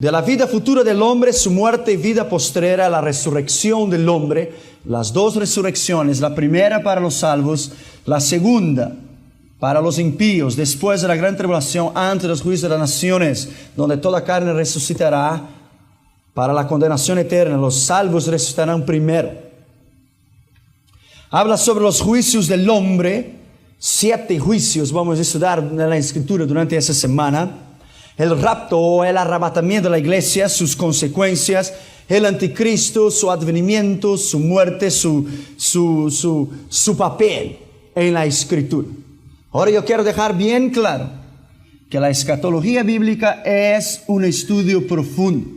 De la vida futura del hombre, su muerte y vida postrera, la resurrección del hombre, las dos resurrecciones, la primera para los salvos, la segunda para los impíos, después de la gran tribulación, antes de los juicios de las naciones, donde toda carne resucitará para la condenación eterna. Los salvos resucitarán primero. Habla sobre los juicios del hombre, 7 juicios vamos a estudiar en la Escritura durante esta semana. El rapto o el arrebatamiento de la iglesia, sus consecuencias, el anticristo, su advenimiento, su muerte, su papel en la Escritura. Ahora yo quiero dejar bien claro que la escatología bíblica es un estudio profundo,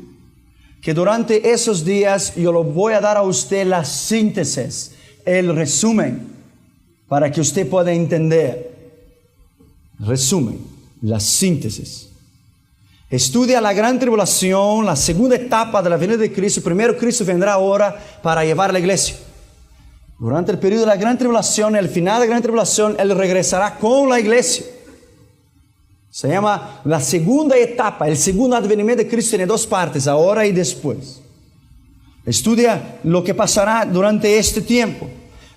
que durante esos días yo lo voy a dar a usted la síntesis, el resumen, para que usted pueda entender. Resumen, la síntesis. Estudia la gran tribulación, la segunda etapa de la venida de Cristo. Primero Cristo vendrá ahora para llevar la iglesia. Durante el periodo de la gran tribulación, el final de la gran tribulación, Él regresará con la iglesia. Se llama la segunda etapa, el segundo advenimiento de Cristo tiene 2 partes, ahora y después. Estudia lo que pasará durante este tiempo.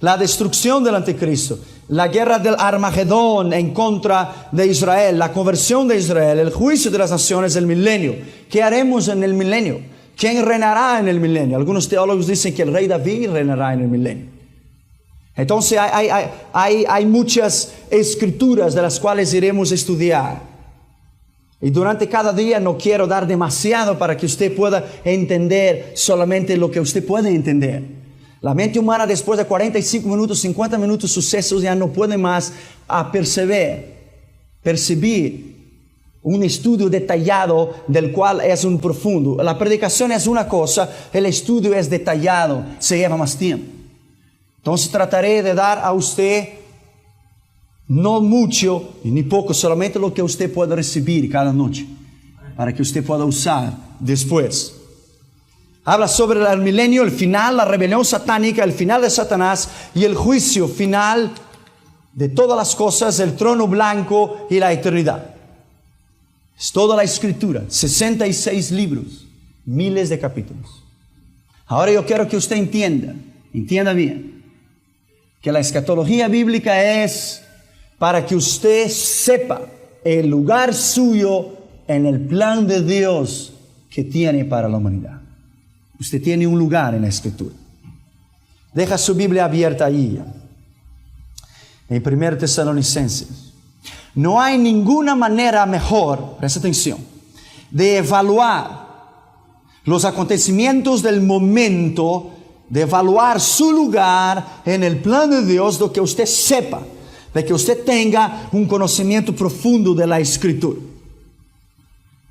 La destrucción del anticristo, la guerra del Armagedón en contra de Israel, la conversión de Israel, el juicio de las naciones del milenio. ¿Qué haremos en el milenio? ¿Quién reinará en el milenio? Algunos teólogos dicen que el rey David reinará en el milenio. Entonces hay muchas escrituras de las cuales iremos a estudiar. Y durante cada día no quiero dar demasiado para que usted pueda entender solamente lo que usted puede entender. La mente humana después de 45 minutos, 50 minutos sucesos ya no puede más percibir un estudio detallado del cual es un profundo. La predicación es una cosa, el estudio es detallado, se lleva más tiempo. Entonces trataré de dar a usted no mucho ni poco, solamente lo que usted pueda recibir cada noche, para que usted pueda usar después. Habla sobre el milenio, el final, la rebelión satánica, el final de Satanás y el juicio final de todas las cosas, el trono blanco y la eternidad. Es toda la escritura, 66 libros, miles de capítulos. Ahora yo quiero que usted entienda bien, que la escatología bíblica es para que usted sepa el lugar suyo en el plan de Dios que tiene para la humanidad. Usted tiene un lugar en la Escritura. Deja su Biblia abierta ahí, en 1 Tesalonicenses. No hay ninguna manera mejor, presta atención, de evaluar los acontecimientos del momento, de evaluar su lugar en el plan de Dios, de que usted sepa, de que usted tenga un conocimiento profundo de la Escritura.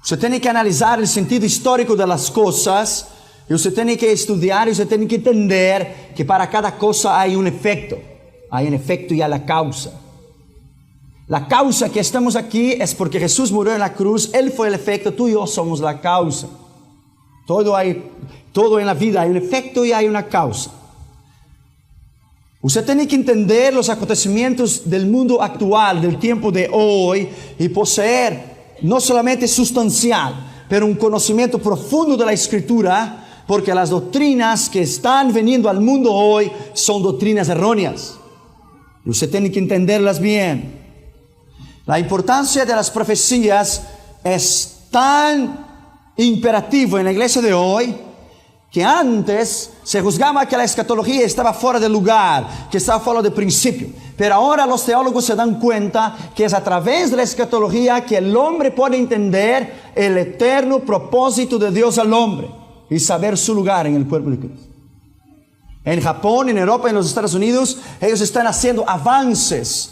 Usted tiene que analizar el sentido histórico de las cosas, y usted tiene que estudiar, y usted tiene que entender que para cada cosa hay un efecto y hay la causa. La causa que estamos aquí es porque Jesús murió en la cruz, Él fue el efecto, tú y yo somos la causa. Todo en la vida hay un efecto y hay una causa. Usted tiene que entender los acontecimientos del mundo actual, del tiempo de hoy, y poseer no solamente sustancial, pero un conocimiento profundo de la Escritura, porque las doctrinas que están veniendo al mundo hoy son doctrinas erróneas. Y usted tiene que entenderlas bien. La importancia de las profecías es tan imperativo en la iglesia de hoy, que antes se juzgaba que la escatología estaba fuera de lugar, que estaba fuera de principio. Pero ahora los teólogos se dan cuenta que es a través de la escatología que el hombre puede entender el eterno propósito de Dios al hombre y saber su lugar en el cuerpo de Cristo. En Japón, en Europa, en los Estados Unidos, ellos están haciendo avances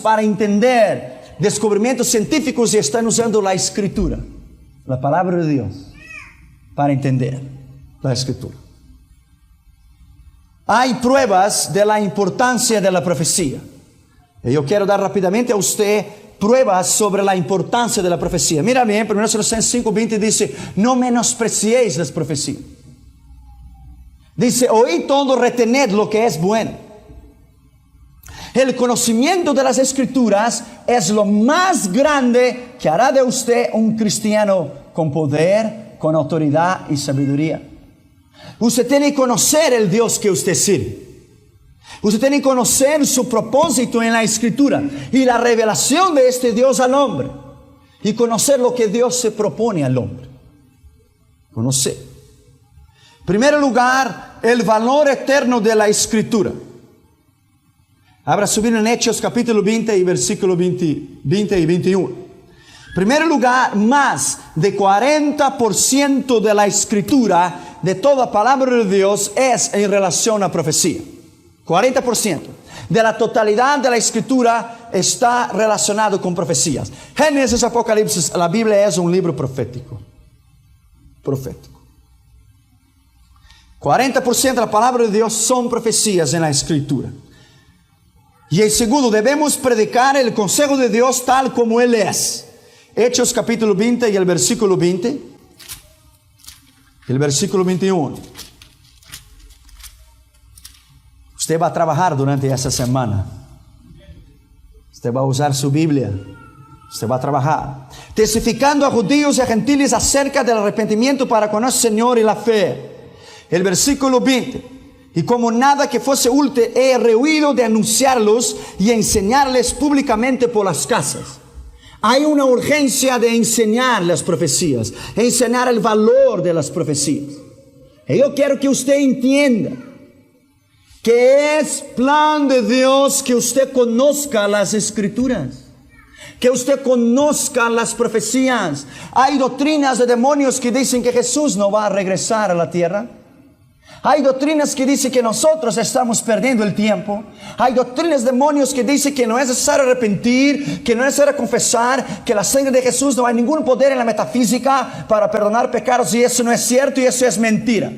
para entender descubrimientos científicos y están usando la Escritura, la palabra de Dios, para entender la Escritura. Hay pruebas de la importancia de la profecía. Y yo quiero dar rápidamente a usted pruebas sobre la importancia de la profecía. Mira bien, 1 Tesalonicenses 5:20 dice, no menospreciéis las profecías. Dice, oíd todo, retened lo que es bueno. El conocimiento de las Escrituras es lo más grande que hará de usted un cristiano con poder, con autoridad y sabiduría. Usted tiene que conocer el Dios que usted sirve. Usted tiene que conocer su propósito en la Escritura y la revelación de este Dios al hombre. Y conocer lo que Dios se propone al hombre. Conocer. En primer lugar, el valor eterno de la Escritura. Abra su Biblia en Hechos capítulo 20 y versículo 20 y 21. En primer lugar, más de 40% de la Escritura, de toda palabra de Dios, es en relación a profecía. 40% de la totalidad de la Escritura está relacionado con profecías. Génesis, Apocalipsis, la Biblia es un libro profético. Profético. 40% de la palabra de Dios son profecías en la Escritura. Y en segundo, debemos predicar el consejo de Dios tal como Él es. Hechos capítulo 20 y el versículo 20. El versículo 21. Usted va a trabajar durante esta semana. Usted va a usar su Biblia. Usted va a trabajar. Testificando a judíos y a gentiles acerca del arrepentimiento para con el Señor y la fe. El versículo 20. Y como nada que fuese útil, he rehuido de anunciarlos y enseñarles públicamente por las casas. Hay una urgencia de enseñar las profecías, enseñar el valor de las profecías. Y yo quiero que usted entienda que es plan de Dios que usted conozca las Escrituras, que usted conozca las profecías. Hay doctrinas de demonios que dicen que Jesús no va a regresar a la tierra. Hay doctrinas que dicen que nosotros estamos perdiendo el tiempo. Hay doctrinas de demonios que dicen que no es necesario arrepentir, que no es necesario confesar, que la sangre de Jesús no hay ningún poder en la metafísica para perdonar pecados, y eso no es cierto y eso es mentira.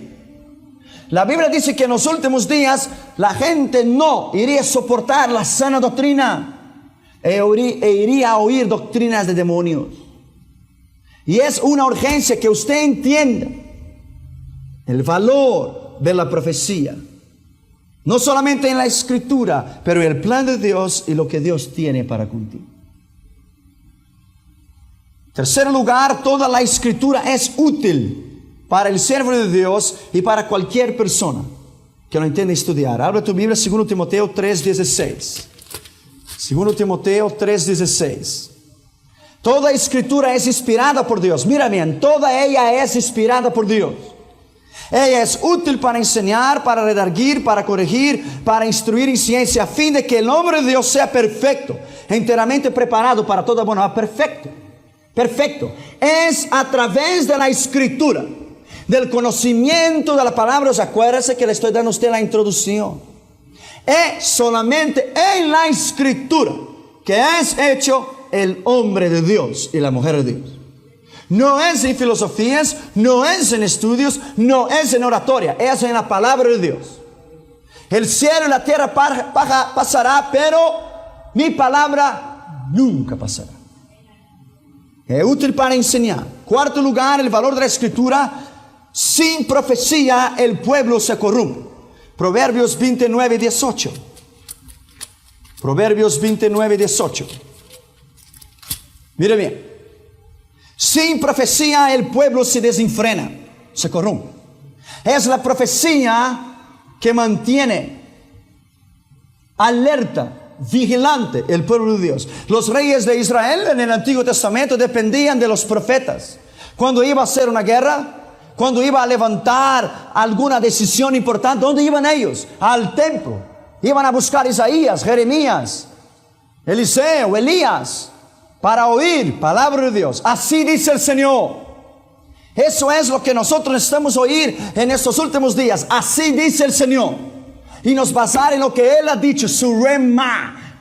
La Biblia dice que en los últimos días la gente no iría a soportar la sana doctrina e iría a oír doctrinas de demonios. Y es una urgencia que usted entienda el valor de la profecía, no solamente en la Escritura, pero el plan de Dios y lo que Dios tiene para contigo. En tercer lugar, toda la Escritura es útil para el siervo de Dios y para cualquier persona que lo entienda estudiar. Abra tu Biblia, 2 Timoteo 3:16. 2 Timoteo 3:16. Toda Escritura es inspirada por Dios. Mira bien, toda ella es inspirada por Dios. Ella es útil para enseñar, para redarguir, para corregir, para instruir en ciencia, a fin de que el hombre de Dios sea perfecto, enteramente preparado para toda buena obra. Perfecto, perfecto. Es a través de la Escritura, del conocimiento de la palabra. Acuérdese que le estoy dando a usted la introducción. Es solamente en la Escritura que es hecho el hombre de Dios y la mujer de Dios. No es en filosofías, no es en estudios, no es en oratoria, es en la palabra de Dios. El cielo y la tierra pasará, pero mi palabra nunca pasará. Es útil para enseñar. Cuarto lugar, el valor de la Escritura. Sin profecía el pueblo se corrompe. Proverbios 29:18. Proverbios 29:18. Mire bien. Sin profecía el pueblo se desenfrena, se corrompe. Es la profecía que mantiene alerta, vigilante el pueblo de Dios. Los reyes de Israel en el Antiguo Testamento dependían de los profetas. Cuando iba a hacer una guerra, cuando iba a levantar alguna decisión importante, ¿dónde iban ellos? Al templo. Iban a buscar Isaías, Jeremías, Eliseo, Elías, para oír palabra de Dios. Así dice el Señor. Eso es lo que nosotros necesitamos oír en estos últimos días. Así dice el Señor. Y nos basar en lo que Él ha dicho, su rema,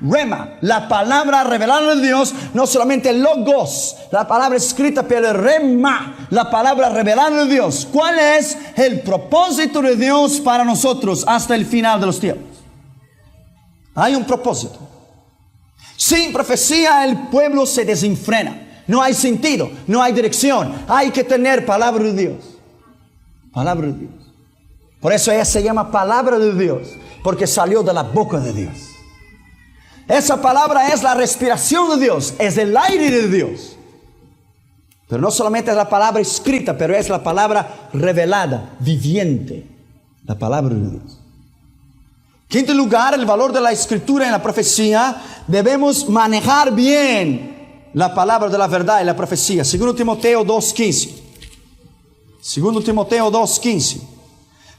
la palabra revelada de Dios, no solamente logos, la palabra escrita, pero el rema, la palabra revelada de Dios. ¿Cuál es el propósito de Dios para nosotros hasta el final de los tiempos? Hay un propósito. Sin profecía el pueblo se desenfrena. No hay sentido, no hay dirección. Hay que tener palabra de Dios. Palabra de Dios. Por eso ella se llama palabra de Dios, porque salió de la boca de Dios. Esa palabra es la respiración de Dios, es el aire de Dios. Pero no solamente es la palabra escrita, pero es la palabra revelada, viviente. La palabra de Dios. Quinto lugar, el valor de la escritura en la profecía. Debemos manejar bien la palabra de la verdad y la profecía. 2 Timoteo 2:15. 2 Timoteo 2:15.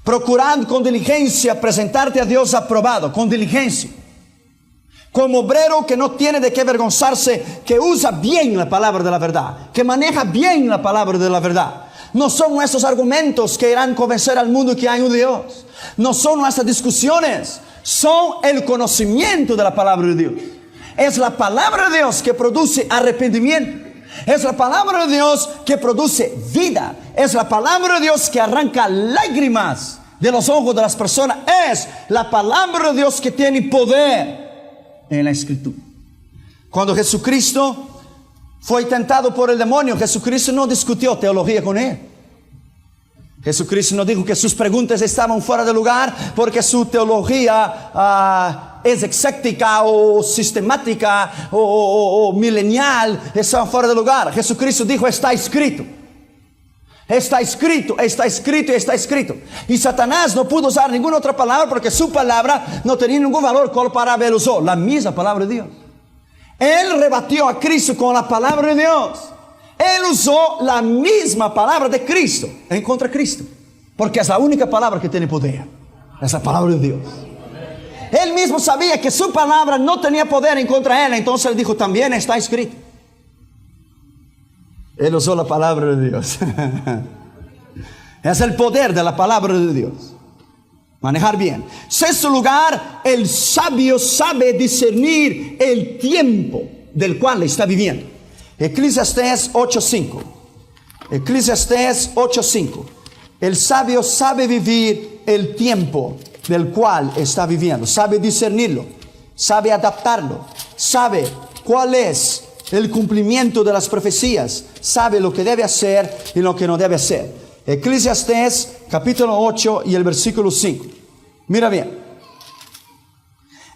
Procurando con diligencia presentarte a Dios aprobado, con diligencia. Como obrero que no tiene de qué avergonzarse, que usa bien la palabra de la verdad, que maneja bien la palabra de la verdad. No son nuestros argumentos que irán a convencer al mundo que hay un Dios. No son nuestras discusiones, son el conocimiento de la palabra de Dios. Es la palabra de Dios que produce arrepentimiento. Es la palabra de Dios que produce vida. Es la palabra de Dios que arranca lágrimas de los ojos de las personas. Es la palabra de Dios que tiene poder en la escritura. Cuando Jesucristo fue tentado por el demonio, Jesucristo no discutió teología con él. Jesucristo no dijo que sus preguntas estaban fuera de lugar porque su teología es exéctica o sistemática o milenial, estaba fuera de lugar. Jesucristo dijo: está escrito. Está escrito, está escrito, está escrito. Y Satanás no pudo usar ninguna otra palabra porque su palabra no tenía ningún valor. ¿Cuál palabra él usó? La misma palabra de Dios. Él rebatió a Cristo con la palabra de Dios. Él usó la misma palabra de Cristo en contra de Cristo. Porque es la única palabra que tiene poder. Es la palabra de Dios. Él mismo sabía que su palabra no tenía poder en contra de él. Entonces él dijo: también está escrito. Él usó la palabra de Dios. Es el poder de la palabra de Dios. Manejar bien. Sexto lugar, el sabio sabe discernir el tiempo del cual está viviendo. Eclesiastés 8:5. Eclesiastés 8:5. El sabio sabe vivir el tiempo del cual está viviendo. Sabe discernirlo. Sabe adaptarlo. Sabe cuál es el cumplimiento de las profecías. Sabe lo que debe hacer y lo que no debe hacer. Eclesiastés capítulo 8 y el versículo 5. Mira bien.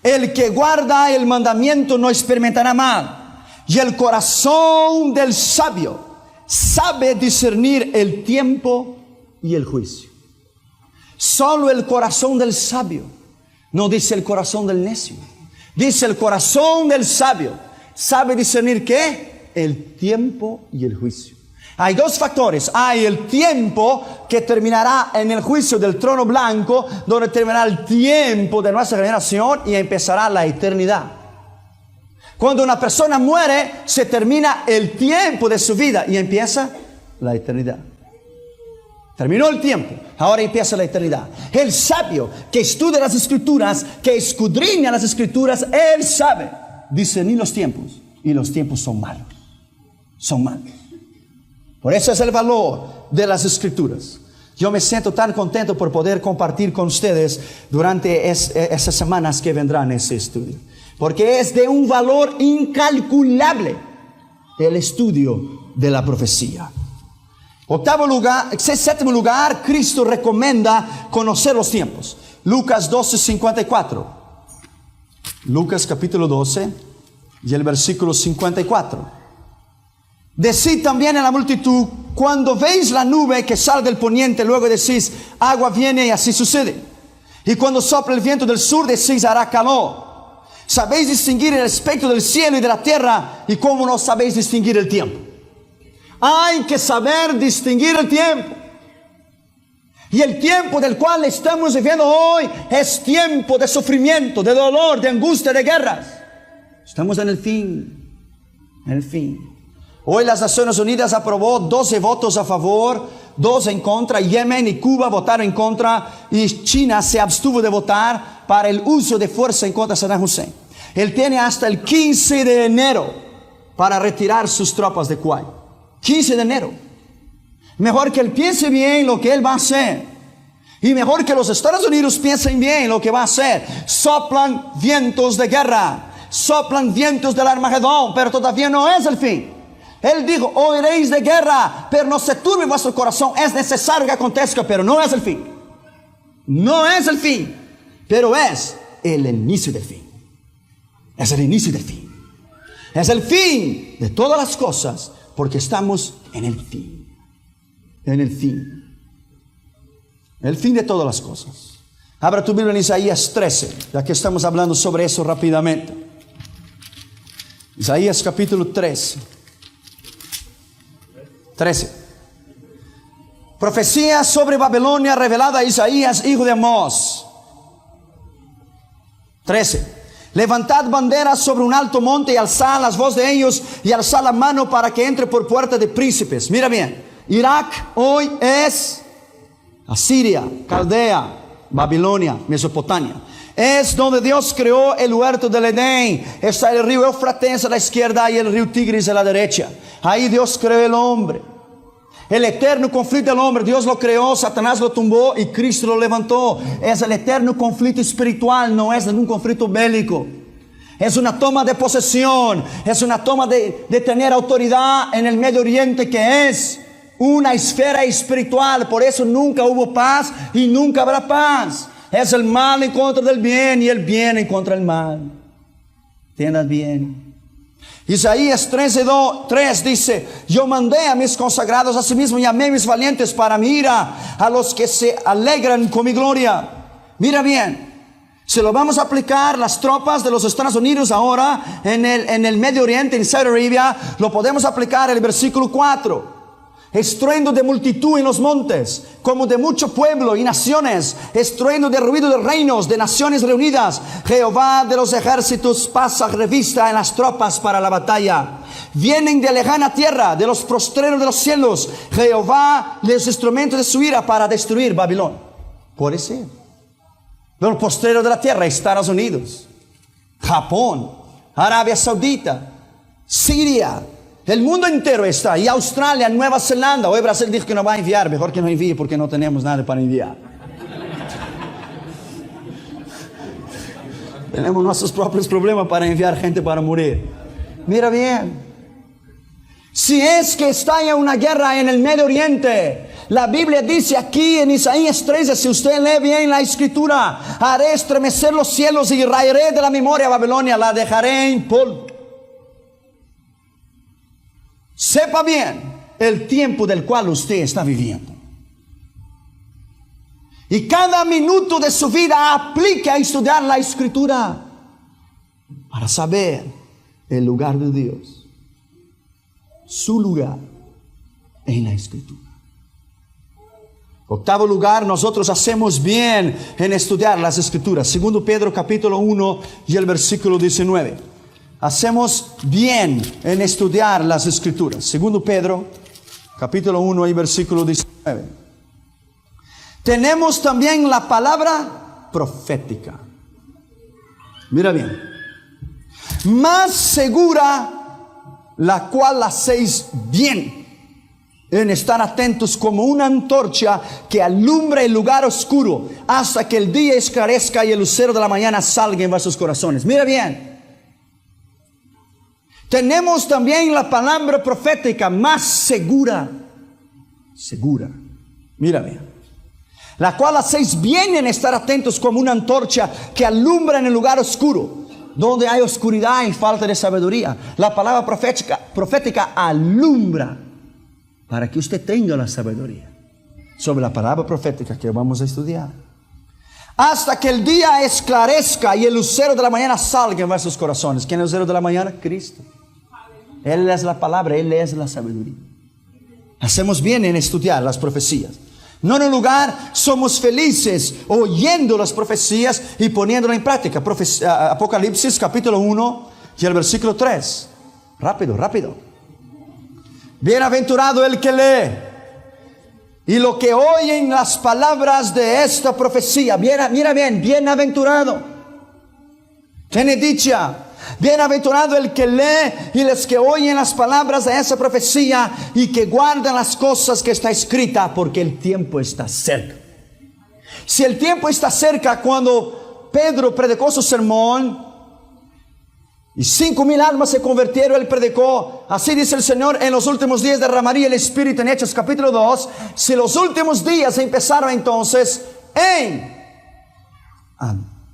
El que guarda el mandamiento no experimentará mal, y el corazón del sabio sabe discernir el tiempo y el juicio. Solo el corazón del sabio. No dice el corazón del necio. Dice el corazón del sabio. ¿Sabe discernir qué? El tiempo y el juicio. Hay dos factores. Hay el tiempo que terminará en el juicio del trono blanco, donde terminará el tiempo de nuestra generación y empezará la eternidad. Cuando una persona muere, se termina el tiempo de su vida y empieza la eternidad. Terminó el tiempo, ahora empieza la eternidad. El sabio que estudia las escrituras, que escudriña las escrituras, él sabe discernir los tiempos, y los tiempos son malos. Son malos. Por eso es el valor de las escrituras. Yo me siento tan contento por poder compartir con ustedes durante esas semanas que vendrán ese estudio. Porque es de un valor incalculable el estudio de la profecía. Séptimo lugar, Cristo recomienda conocer los tiempos. Lucas 12:54. Lucas capítulo 12 y el versículo 54. Decid también en la multitud: cuando veis la nube que sale del poniente, luego decís: agua viene, y así sucede. Y cuando sopla el viento del sur, decís: hará calor. Sabéis distinguir el aspecto del cielo y de la tierra, y cómo no sabéis distinguir el tiempo. Hay que saber distinguir el tiempo. Y el tiempo del cual estamos viviendo hoy es tiempo de sufrimiento, de dolor, de angustia, de guerras. Estamos en el fin. En el fin. Hoy las Naciones Unidas aprobó 12 votos a favor, 2 en contra. Yemen y Cuba votaron en contra, y China se abstuvo de votar para el uso de fuerza en contra de Saddam Hussein. Él tiene hasta el 15 de enero para retirar sus tropas de Kuwait. 15 de enero. Mejor que él piense bien lo que él va a hacer. Y mejor que los Estados Unidos piensen bien lo que va a hacer. Soplan vientos de guerra. Soplan vientos del Armagedón, pero todavía no es el fin. Él dijo: oiréis de guerra, pero no se turbe vuestro corazón. Es necesario que acontezca, pero no es el fin. No es el fin, pero es el inicio del fin. Es el inicio del fin. Es el fin de todas las cosas porque estamos en el fin. En el fin. El fin de todas las cosas. Abra tu Biblia en Isaías 13, ya que estamos hablando sobre eso rápidamente. Isaías capítulo 13. Profecía sobre Babilonia revelada a Isaías, hijo de Amós. 13. Levantad banderas sobre un alto monte y alzad las voces de ellos y alzad la mano para que entre por puerta de príncipes. Mira bien, Irak hoy es Asiria, Caldea, Babilonia, Mesopotamia. Es donde Dios creó el huerto del Edén. Está el río Éufrates a la izquierda y el río Tigris a la derecha. Ahí Dios creó el hombre. El eterno conflicto del hombre, Dios lo creó, Satanás lo tumbó y Cristo lo levantó. Es el eterno conflicto espiritual, no es ningún conflicto bélico. Es una toma de posesión, es una toma de tener autoridad en el Medio Oriente, que es una esfera espiritual. Por eso nunca hubo paz y nunca habrá paz. Es el mal en contra del bien y el bien en contra del mal. Entiendan bien. Isaías 13:3 dice: yo mandé a mis consagrados, asimismo llamé a mis valientes para mi ira, a los que se alegran con mi gloria. Mira bien, si lo vamos a aplicar las tropas de los Estados Unidos ahora en el Medio Oriente, en Saudi Arabia, lo podemos aplicar en el versículo 4. Estruendo de multitud en los montes, como de mucho pueblo y naciones, estruendo de ruido de reinos, de naciones reunidas. Jehová de los ejércitos pasa revista en las tropas para la batalla. Vienen de lejana tierra, de los postreros de los cielos. Jehová los instrumentos de su ira para destruir Babilonia. Puede ser. De los postreros de la tierra, Estados Unidos, Japón, Arabia Saudita, Siria. El mundo entero está, y Australia, Nueva Zelanda. Hoy Brasil dijo que no va a enviar, mejor que no envíe porque no tenemos nada para enviar. Tenemos nuestros propios problemas para enviar gente para morir. Mira bien, si es que estalla una guerra en el Medio Oriente, la Biblia dice aquí en Isaías 13, si usted lee bien la escritura: haré estremecer los cielos y raeré de la memoria a Babilonia, la dejaré en polvo. Sepa bien el tiempo del cual usted está viviendo. Y cada minuto de su vida aplique a estudiar la escritura para saber el lugar de Dios. Su lugar en la escritura. Octavo lugar, nosotros hacemos bien en estudiar las escrituras. Segundo Pedro capítulo 1 y el versículo 19. Hacemos bien en estudiar las escrituras. Segundo Pedro, capítulo 1 y versículo 19. Tenemos también la palabra profética. Mira bien. Más segura, la cual hacéis bien en estar atentos como una antorcha que alumbra el lugar oscuro hasta que el día esclarezca y el lucero de la mañana salga en vuestros corazones. Mira bien. Tenemos también la palabra profética más segura. Segura. Mira bien. La cual hacéis bien en estar atentos como una antorcha que alumbra en el lugar oscuro, donde hay oscuridad y falta de sabiduría. La palabra profética alumbra para que usted tenga la sabiduría sobre la palabra profética que vamos a estudiar. Hasta que el día esclarezca y el lucero de la mañana salga en vuestros corazones. ¿Quién es el lucero de la mañana? Cristo. Él es la palabra, Él es la sabiduría. Hacemos bien en estudiar las profecías. No en un lugar, somos felices oyendo las profecías y poniéndolas en práctica. Apocalipsis capítulo 1 y el versículo 3. Rápido, rápido. Bienaventurado el que lee y lo que oyen las palabras de esta profecía. Mira bien, bienaventurado. Tiene dicha. Bienaventurado el que lee y los que oyen las palabras de esa profecía y que guardan las cosas que está escrita, porque el tiempo está cerca. Si el tiempo está cerca, cuando Pedro predicó su sermón y 5,000 almas se convirtieron, él predicó: así dice el Señor, en los últimos días derramaría el Espíritu, en Hechos capítulo 2. Si los últimos días empezaron entonces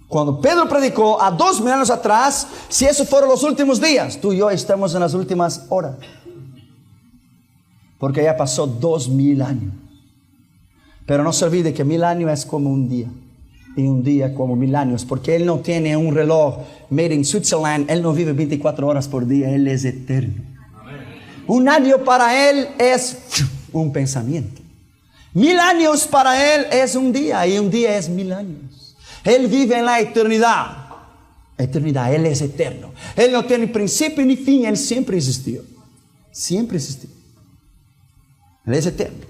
cuando Pedro predicó a 2,000 años atrás, si esos fueron los últimos días, tú y yo estamos en las últimas horas. porque ya pasó 2000 años. Pero no se olvide que 1000 años es como un día, y un día como 1000 años, porque Él no tiene un reloj made in Switzerland. Él no vive 24 horas por día, Él es eterno. Un año para Él es un pensamiento. 1000 años para Él es un día, y un día es 1000 años. Él vive en la eternidad. Eternidad, Él es eterno. Él no tiene principio ni fin, Él siempre existió. Siempre existió. Él es eterno.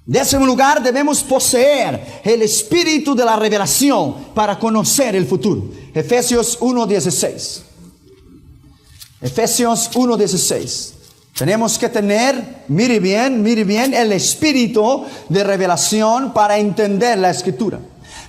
En décimo lugar, debemos poseer el espíritu de la revelación para conocer el futuro. Efesios 1:16. Efesios 1:16. Tenemos que tener, mire bien, el espíritu de revelación para entender la Escritura.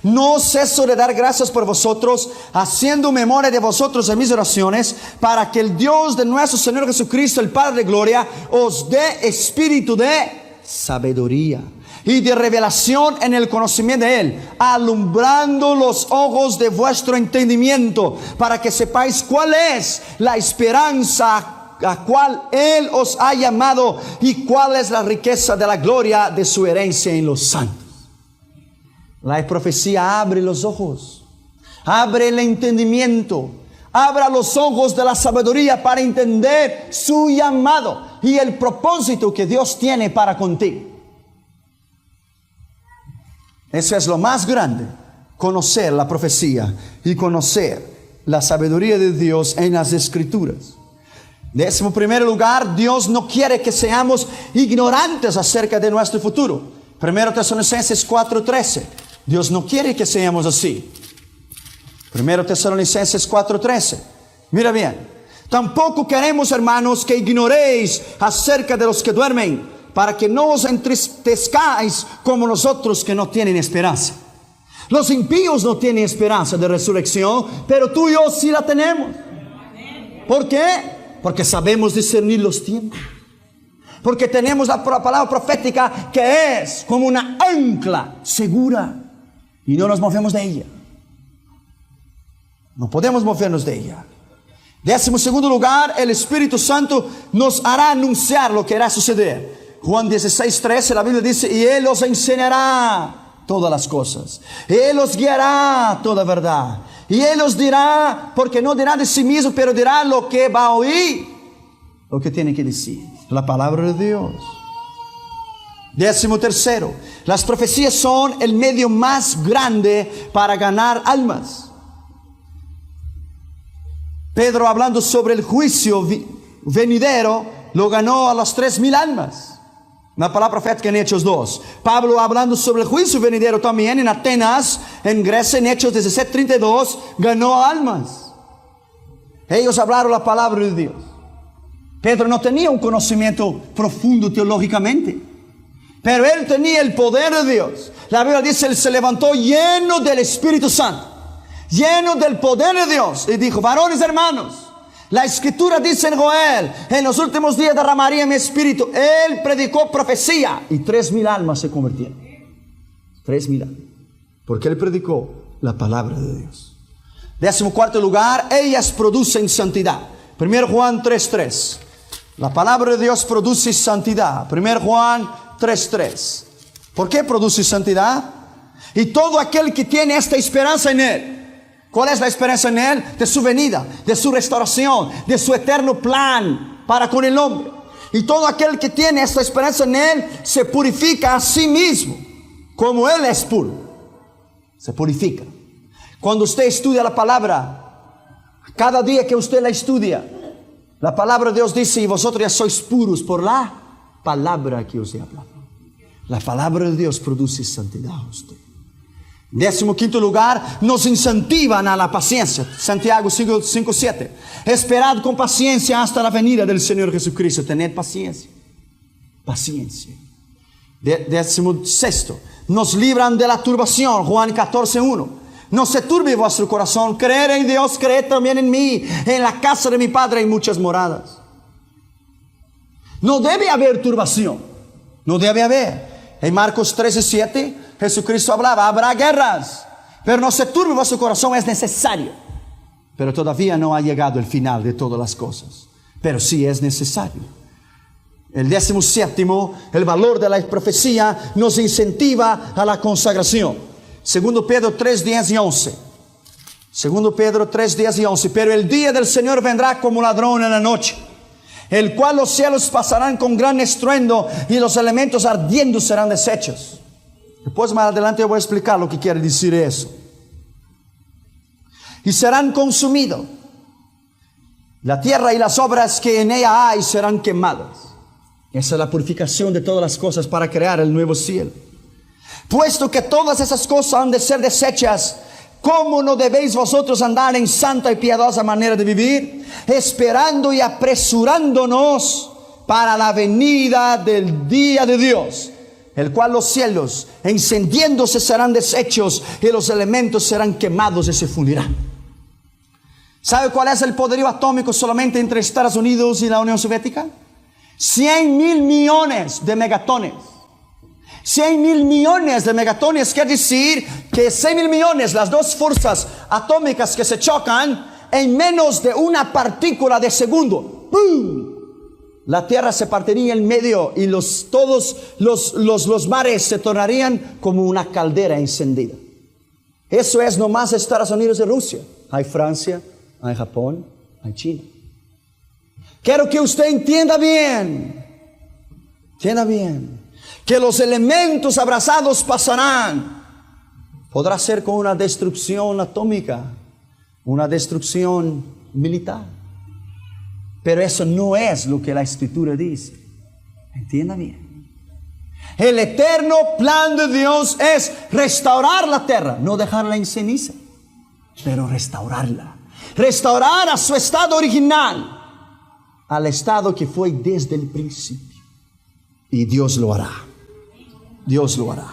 No ceso de dar gracias por vosotros, haciendo memoria de vosotros en mis oraciones, para que el Dios de nuestro Señor Jesucristo, el Padre de gloria, os dé espíritu de sabiduría y de revelación en el conocimiento de Él, alumbrando los ojos de vuestro entendimiento, para que sepáis cuál es la esperanza a cual Él os ha llamado, y cuál es la riqueza de la gloria de su herencia en los santos. La profecía abre los ojos, abre el entendimiento, abra los ojos de la sabiduría para entender su llamado y el propósito que Dios tiene para contigo. Eso es lo más grande, conocer la profecía y conocer la sabiduría de Dios en las Escrituras. En primer lugar, Dios no quiere que seamos ignorantes acerca de nuestro futuro. 1 Tesalonicenses 4:13. Dios no quiere que seamos así. 1 Tesalonicenses 4:13. Mira bien. Tampoco queremos, hermanos, que ignoréis acerca de los que duermen, para que no os entristezcáis como los otros que no tienen esperanza. Los impíos no tienen esperanza de resurrección, pero tú y yo sí la tenemos. ¿Por qué? Porque sabemos discernir los tiempos. Porque tenemos la palabra profética, que es como una ancla segura, y no nos movemos de ella. No podemos movernos de ella. 12º lugar, el Espíritu Santo nos hará anunciar lo que irá a suceder. Juan 16:13, la Biblia dice: y Él os enseñará todas las cosas, Él os guiará toda verdad, y Él os dirá, porque no dirá de sí mismo, pero dirá lo que va a oír, lo que tiene que decir, la palabra de Dios. 13º, las profecías son el medio más grande para ganar almas. Pedro, hablando sobre el juicio venidero, lo ganó a las 3000 almas. La palabra profética en Hechos 2. Pablo, hablando sobre el juicio venidero también en Atenas, en Grecia, en Hechos 17:32, ganó almas. Ellos hablaron la palabra de Dios. Pedro no tenía un conocimiento profundo teológicamente, pero él tenía el poder de Dios. La Biblia dice: él se levantó lleno del Espíritu Santo, lleno del poder de Dios, y dijo: varones hermanos, la Escritura dice en Joel: en los últimos días derramaría mi espíritu. Él predicó profecía, y 3000 almas se convirtieron. 3000 almas, porque él predicó la palabra de Dios. 14º lugar, ellas producen santidad. 1 Juan 3:3. La palabra de Dios produce santidad. 1 Juan 3:3. ¿Por qué produce santidad? Y todo aquel que tiene esta esperanza en Él. ¿Cuál es la esperanza en Él? De su venida, de su restauración, de su eterno plan para con el hombre. Y todo aquel que tiene esta esperanza en Él se purifica a sí mismo, como Él es puro. Se purifica. Cuando usted estudia la palabra, cada día que usted la estudia, la palabra de Dios dice: y vosotros ya sois puros por la palabra que os he hablado. La palabra de Dios produce santidad a usted. 15º lugar, nos incentivan a la paciencia. Santiago 5:7. Esperad con paciencia hasta la venida del Señor Jesucristo. Tened paciencia. Paciencia. 16º, nos libran de la turbación. Juan 14:1. No se turbe vuestro corazón. Creer en Dios, creed también en mí. En la casa de mi Padre hay muchas moradas. No debe haber turbación. No debe haber. En Marcos 13:7, Jesucristo hablaba: habrá guerras, pero no se turbe vuestro corazón, es necesario. Pero todavía no ha llegado el final de todas las cosas. Pero sí es necesario. El 17º, el valor de la profecía nos incentiva a la consagración. 2 Pedro 3, 10 y 11. 2 Pedro 3, 10 y 11. Pero el día del Señor vendrá como ladrón en la noche, el cual los cielos pasarán con gran estruendo y los elementos ardiendo serán deshechos. Después más adelante yo voy a explicar lo que quiere decir eso. Y serán consumidos. La tierra y las obras que en ella hay serán quemadas. Esa es la purificación de todas las cosas para crear el nuevo cielo. Puesto que todas esas cosas han de ser deshechas, ¿cómo no debéis vosotros andar en santa y piadosa manera de vivir, esperando y apresurándonos para la venida del día de Dios, el cual los cielos encendiéndose serán deshechos y los elementos serán quemados y se fundirán? ¿Sabe cuál es el poderío atómico solamente entre Estados Unidos y la Unión Soviética? 100,000 millones de megatones. 100,000 millones de megatones quiere decir que 100,000 millones, las dos fuerzas atómicas que se chocan en menos de una partícula de segundo. ¡Pum! La Tierra se partiría en medio y todos los mares se tornarían como una caldera encendida. Eso es nomás Estados Unidos y Rusia. Hay Francia, hay Japón, hay China. Quiero que usted entienda bien, que los elementos abrazados pasarán. Podrá ser con una destrucción atómica, una destrucción militar, pero eso no es lo que la Escritura dice. Entienda bien. El eterno plan de Dios es restaurar la tierra, no dejarla en ceniza, pero restaurarla. Restaurar a su estado original, al estado que fue desde el principio. Y Dios lo hará. Dios lo hará.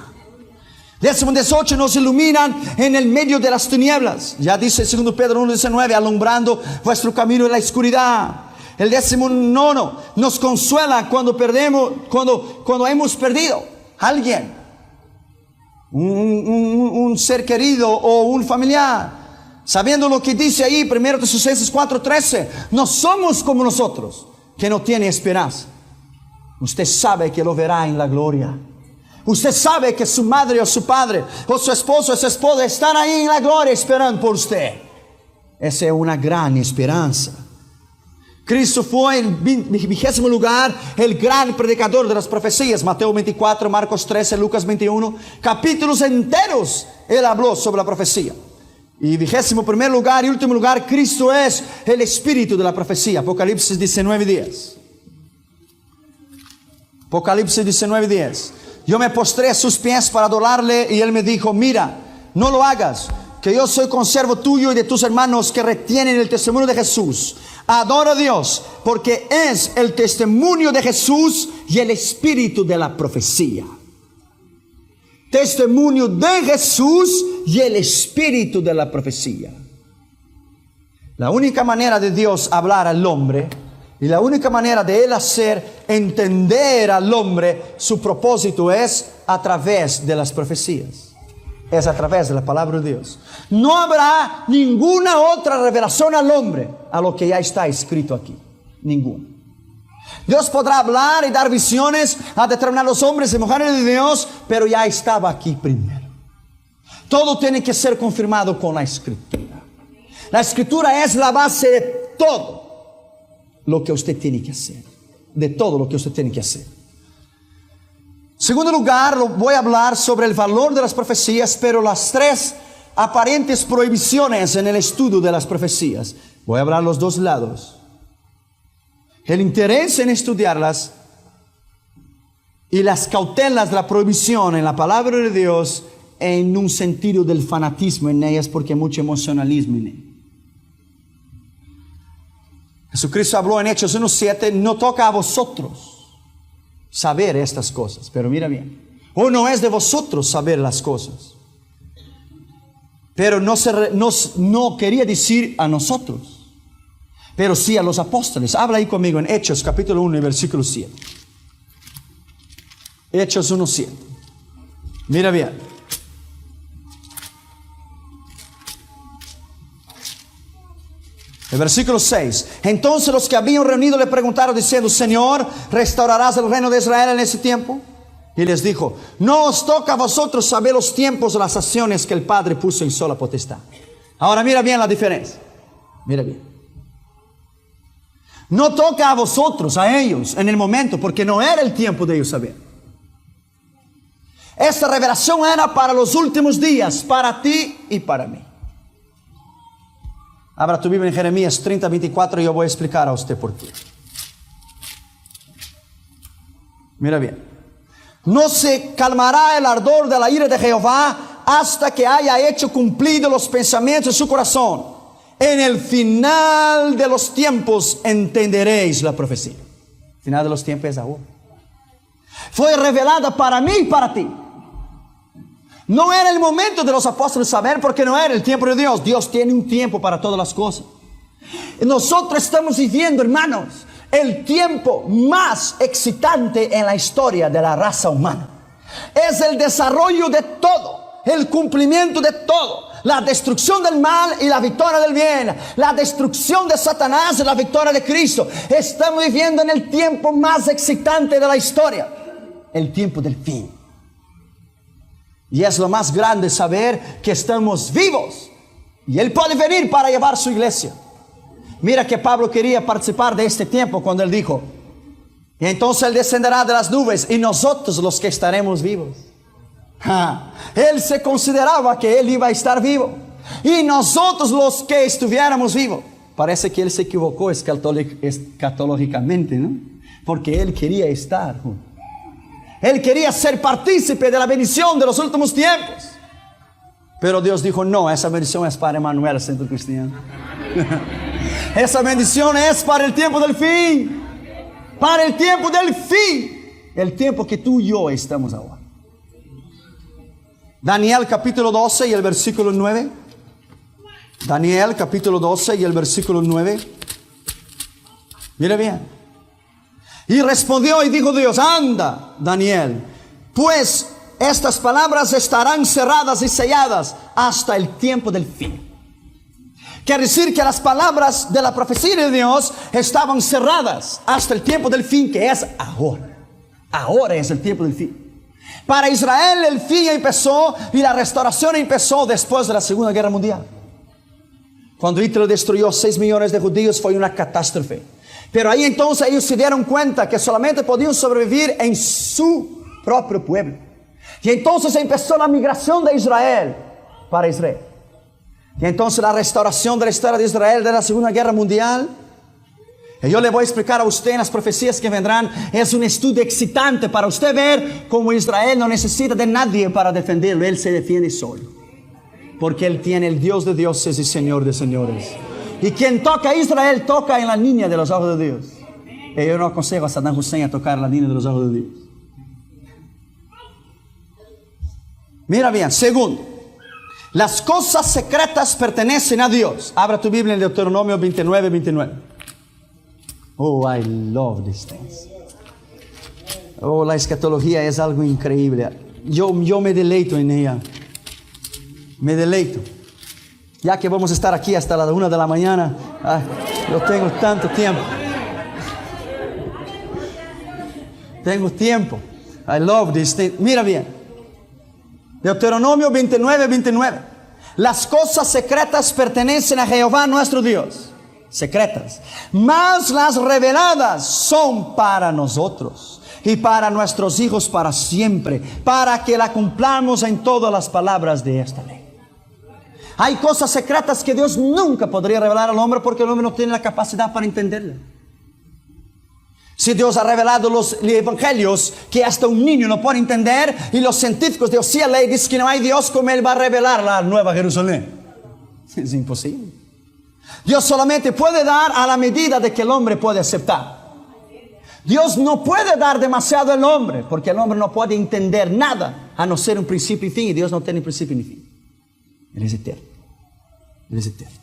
18 nos iluminan en el medio de las tinieblas. Ya dice 2 Pedro 1:19, alumbrando vuestro camino en la oscuridad. El 19 nos consuela cuando hemos perdido a alguien, un ser querido o un familiar. Sabiendo lo que dice ahí, 1 Tesalonicenses 4:13, no somos como nosotros, que no tiene esperanza. Usted sabe que lo verá en la gloria. Usted sabe que su madre o su padre, o su esposo o su esposa están ahí en la gloria esperando por usted. Esa es una gran esperanza. Cristo fue en 20º lugar el gran predicador de las profecías. Mateo 24, Marcos 13, Lucas 21. Capítulos enteros Él habló sobre la profecía. Y 21º lugar y último lugar, Cristo es el espíritu de la profecía. Apocalipsis 19:10. Apocalipsis 19:10. Yo me postré a sus pies para adorarle y Él me dijo, mira, no lo hagas, que yo soy consiervo tuyo y de tus hermanos que retienen el testimonio de Jesús. Adora a Dios, porque es el testimonio de Jesús y el espíritu de la profecía. Testimonio de Jesús y el espíritu de la profecía. La única manera de Dios hablar al hombre y la única manera de Él hacer entender al hombre su propósito es a través de las profecías. Es a través de la palabra de Dios. No habrá ninguna otra revelación al hombre a lo que ya está escrito aquí. Ninguna. Dios podrá hablar y dar visiones a determinados hombres y mujeres de Dios, pero ya estaba aquí primero. Todo tiene que ser confirmado con la Escritura. La Escritura es la base de todo lo que usted tiene que hacer. De todo lo que usted tiene que hacer. En segundo lugar, voy a hablar sobre el valor de las profecías, pero las 3 aparentes prohibiciones en el estudio de las profecías. Voy a hablar los dos lados. El interés en estudiarlas y las cautelas de la prohibición en la palabra de Dios en un sentido del fanatismo en ellas, porque hay mucho emocionalismo en ellas. Jesucristo habló en Hechos 1:7, no toca a vosotros saber estas cosas, pero mira bien, o no es de vosotros saber las cosas, pero no quería decir a nosotros, pero sí a los apóstoles. Habla ahí conmigo en Hechos capítulo 1 versículo 7. Hechos 1:7. Mira bien. El versículo 6. Entonces los que habían reunido le preguntaron diciendo: Señor, ¿restaurarás el reino de Israel en ese tiempo? Y les dijo: no os toca a vosotros saber los tiempos o las acciones que el Padre puso en sola potestad. Ahora mira bien la diferencia. Mira bien. No toca a vosotros, a ellos, en el momento, porque no era el tiempo de ellos saber. Esta revelación era para los últimos días, para ti y para mí. Abra tu Biblia en Jeremías 30:24 y yo voy a explicar a usted por qué. Mira bien. No se calmará el ardor de la ira de Jehová hasta que haya hecho cumplidos los pensamientos de su corazón. En el final de los tiempos entenderéis la profecía. El final de los tiempos es ahora. Fue revelada para mí y para ti. No era el momento de los apóstoles saber, porque no era el tiempo de Dios. Dios tiene un tiempo para todas las cosas. Nosotros estamos viviendo, hermanos, el tiempo más excitante en la historia de la raza humana. Es el desarrollo de todo, el cumplimiento de todo, la destrucción del mal y la victoria del bien, la destrucción de Satanás y la victoria de Cristo. Estamos viviendo en el tiempo más excitante de la historia, el tiempo del fin. Y es lo más grande saber que estamos vivos y Él puede venir para llevar su iglesia. Mira que Pablo quería participar de este tiempo cuando él dijo: y entonces Él descenderá de las nubes y nosotros los que estaremos vivos. Él se consideraba que Él iba a estar vivo y nosotros los que estuviéramos vivos. Parece que Él se equivocó escatológicamente, ¿no? Porque Él quería estar. Él quería ser partícipe de la bendición de los últimos tiempos. Pero Dios dijo: no, esa bendición es para Emmanuel, el Centro Cristiano. Esa bendición es para el tiempo del fin. Para el tiempo del fin. El tiempo que tú y yo estamos ahora. Daniel capítulo 12 y el versículo 9. Daniel capítulo 12 y el versículo 9. Mira bien. Y respondió y dijo Dios: anda, Daniel, pues estas palabras estarán cerradas y selladas hasta el tiempo del fin. Quiere decir que las palabras de la profecía de Dios estaban cerradas hasta el tiempo del fin, que es ahora. Ahora es el tiempo del fin. Para Israel el fin empezó y la restauración empezó después de la Segunda Guerra Mundial. Cuando Hitler destruyó 6 millones de judíos, fue una catástrofe. Pero ahí entonces ellos se dieron cuenta que solamente podían sobrevivir en su propio pueblo. Y entonces empezó la migración de Israel para Israel. Y entonces la restauración de la historia de Israel de la Segunda Guerra Mundial. Y yo le voy a explicar a usted en las profecías que vendrán. Es un estudio excitante para usted ver cómo Israel no necesita de nadie para defenderlo. Él se defiende solo. Porque Él tiene el Dios de dioses y Señor de señores. Y quien toca a Israel toca en la línea de los ojos de Dios. Y yo no aconsejo a Saddam Hussein a tocar la línea de los ojos de Dios. Mira bien, segundo, las cosas secretas pertenecen a Dios. Abra tu Biblia en Deuteronomio 29:29. Oh, I love these things. Oh, la escatología es algo increíble. Yo me deleito en ella. Me deleito. Ya que vamos a estar aquí hasta las 1 de la mañana, yo tengo tanto tiempo. Tengo tiempo. I love this thing. Mira bien. Deuteronomio 29:29. Las cosas secretas pertenecen a Jehová nuestro Dios. Secretas. Mas las reveladas son para nosotros y para nuestros hijos para siempre, para que la cumplamos en todas las palabras de esta ley. Hay cosas secretas que Dios nunca podría revelar al hombre porque el hombre no tiene la capacidad para entenderla. Si Dios ha revelado los evangelios que hasta un niño no puede entender, y los científicos de Occidental dicen que no hay Dios, ¿cómo Él va a revelar la Nueva Jerusalén? Es imposible. Dios solamente puede dar a la medida de que el hombre puede aceptar. Dios no puede dar demasiado al hombre porque el hombre no puede entender nada a no ser un principio y fin, y Dios no tiene principio ni fin. Él es eterno. Él es eterno.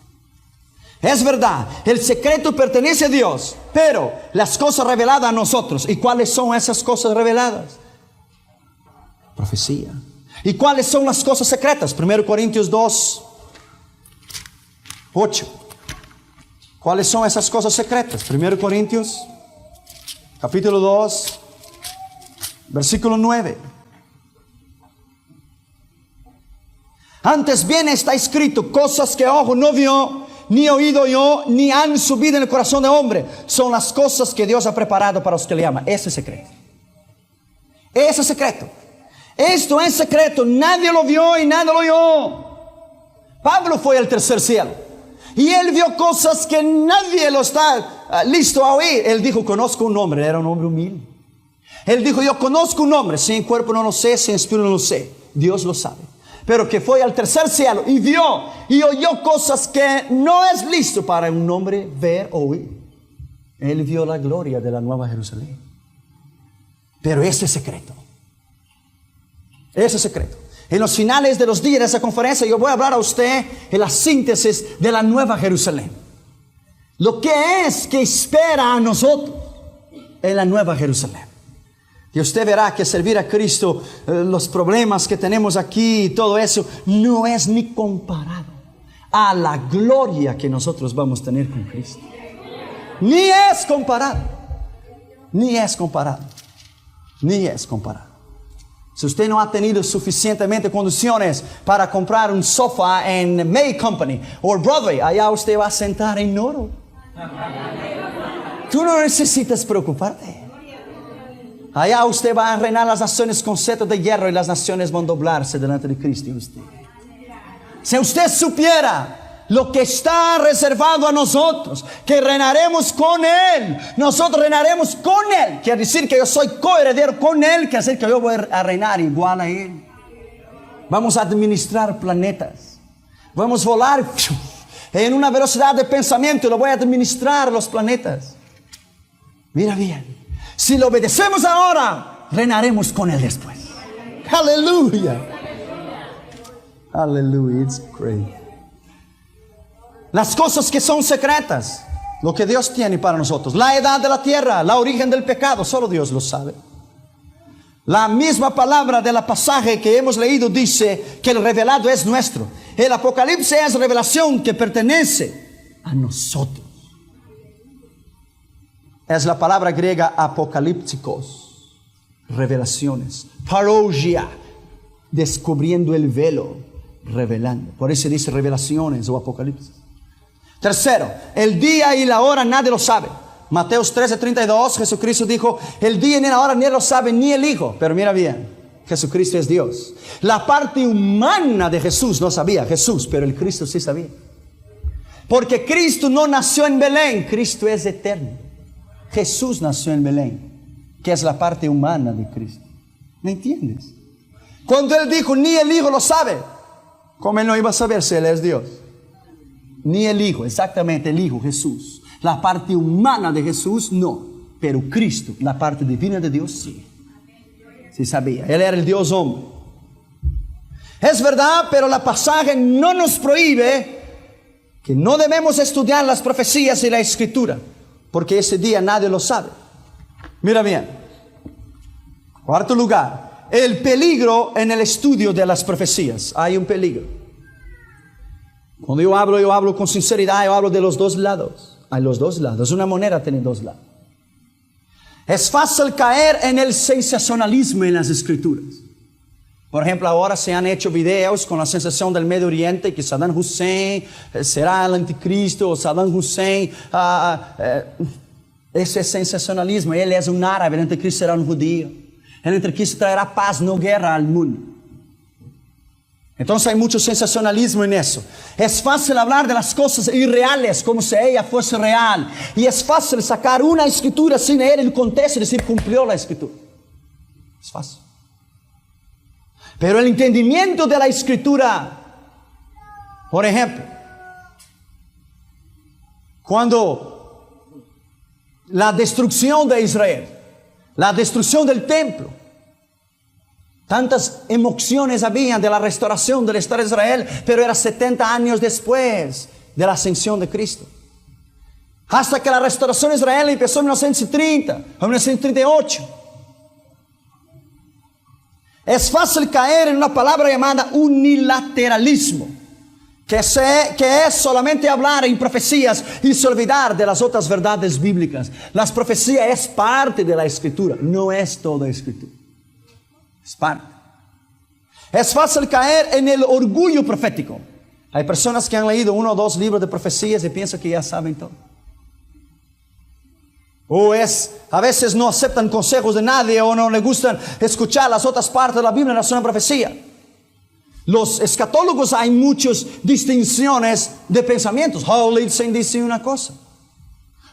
Es verdad, el secreto pertenece a Dios, pero las cosas reveladas a nosotros. ¿Y cuáles son esas cosas reveladas? Profecía. ¿Y cuáles son las cosas secretas? 1 Corintios 2:8. ¿Cuáles son esas cosas secretas? 1 Corintios, capítulo 2, versículo 9. Antes bien está escrito, cosas que ojo no vio, ni oído yo, ni han subido en el corazón de hombre. Son las cosas que Dios ha preparado para los que le aman. Ese es secreto. Ese es secreto. Esto es secreto. Nadie lo vio y nadie lo oyó. Pablo fue al tercer cielo. Y él vio cosas que nadie lo está listo a oír. Él dijo, conozco un hombre. Era un hombre humilde. Él dijo, yo conozco un hombre. Sin cuerpo no lo sé, sin espíritu no lo sé. Dios lo sabe. Pero que fue al tercer cielo y vio y oyó cosas que no es listo para un hombre ver o oír. Él vio la gloria de la Nueva Jerusalén. Pero ese es secreto. Ese es secreto. En los finales de los días de esa conferencia yo voy a hablar a usted en la síntesis de la Nueva Jerusalén. Lo que es que espera a nosotros en la Nueva Jerusalén. Y usted verá que servir a Cristo, los problemas que tenemos aquí y todo eso, no es ni comparado a la gloria que nosotros vamos a tener con Cristo. Ni es comparado. Ni es comparado. Ni es comparado. Si usted no ha tenido suficientemente condiciones para comprar un sofá en May Company o Broadway, allá usted va a sentar en oro. Tú no necesitas preocuparte. Allá usted va a reinar las naciones con cetro de hierro y las naciones van a doblarse delante de Cristo y usted. Si usted supiera lo que está reservado a nosotros, que reinaremos con Él, nosotros reinaremos con Él. Quiere decir que yo soy coheredero con Él, quiere decir que yo voy a reinar igual a Él. Vamos a administrar planetas. Vamos a volar en una velocidad de pensamiento y lo voy a administrar los planetas. Mira bien. Si lo obedecemos ahora, reinaremos con Él después. Aleluya. Aleluya. It's great. Las cosas que son secretas, lo que Dios tiene para nosotros, la edad de la tierra, la origen del pecado, solo Dios lo sabe. La misma palabra del pasaje que hemos leído dice que el revelado es nuestro. El Apocalipsis es revelación que pertenece a nosotros. Es la palabra griega apocalípticos, revelaciones. Parousia, descubriendo el velo, revelando. Por eso dice revelaciones o apocalipsis. Tercero, el día y la hora nadie lo sabe. Mateos 13:32, Jesucristo dijo, el día ni la hora ni lo sabe ni el Hijo. Pero mira bien, Jesucristo es Dios. La parte humana de Jesús no sabía Jesús, pero el Cristo sí sabía. Porque Cristo no nació en Belén, Cristo es eterno. Jesús nació en Belén, que es la parte humana de Cristo. ¿Me entiendes? Cuando Él dijo, ni el Hijo lo sabe, ¿cómo Él no iba a saber si Él es Dios? Ni el Hijo, exactamente el Hijo, Jesús. La parte humana de Jesús, no. Pero Cristo, la parte divina de Dios, sí. Sí sabía. Él era el Dios hombre. Es verdad, pero la pasaje no nos prohíbe que no debemos estudiar las profecías y la escritura. Porque ese día nadie lo sabe. Mira bien. Cuarto lugar. El peligro en el estudio de las profecías. Hay un peligro. Cuando yo hablo con sinceridad. Yo hablo de los dos lados. Hay los dos lados. Una moneda tiene dos lados. Es fácil caer en el sensacionalismo en las escrituras. Por ejemplo, ahora se han hecho videos con la sensación del Medio Oriente que Saddam Hussein será el anticristo, o Saddam Hussein, ese es sensacionalismo. Él es un árabe, el anticristo será un judío. El anticristo traerá paz, no guerra al mundo. Entonces hay mucho sensacionalismo en eso. Es fácil hablar de las cosas irreales como si ella fuese real. Y es fácil sacar una escritura sin leer el contexto y decir cumplió la escritura. Es fácil. Pero el entendimiento de la escritura, por ejemplo, cuando la destrucción de Israel, la destrucción del templo, tantas emociones habían de la restauración del Estado de Israel, pero era 70 años después de la ascensión de Cristo. Hasta que la restauración de Israel empezó en 1930 o 1938. Es fácil caer en una palabra llamada unilateralismo, que es solamente hablar en profecías y se olvidar de las otras verdades bíblicas. Las profecías es parte de la Escritura, no es toda Escritura. Es parte. Es fácil caer en el orgullo profético. Hay personas que han leído 1 o 2 libros de profecías y piensan que ya saben todo. A veces no aceptan consejos de nadie o no les gustan escuchar las otras partes de la Biblia en relación a profecía. Los escatólogos hay muchas distinciones de pensamientos. Howlitsen dice una cosa,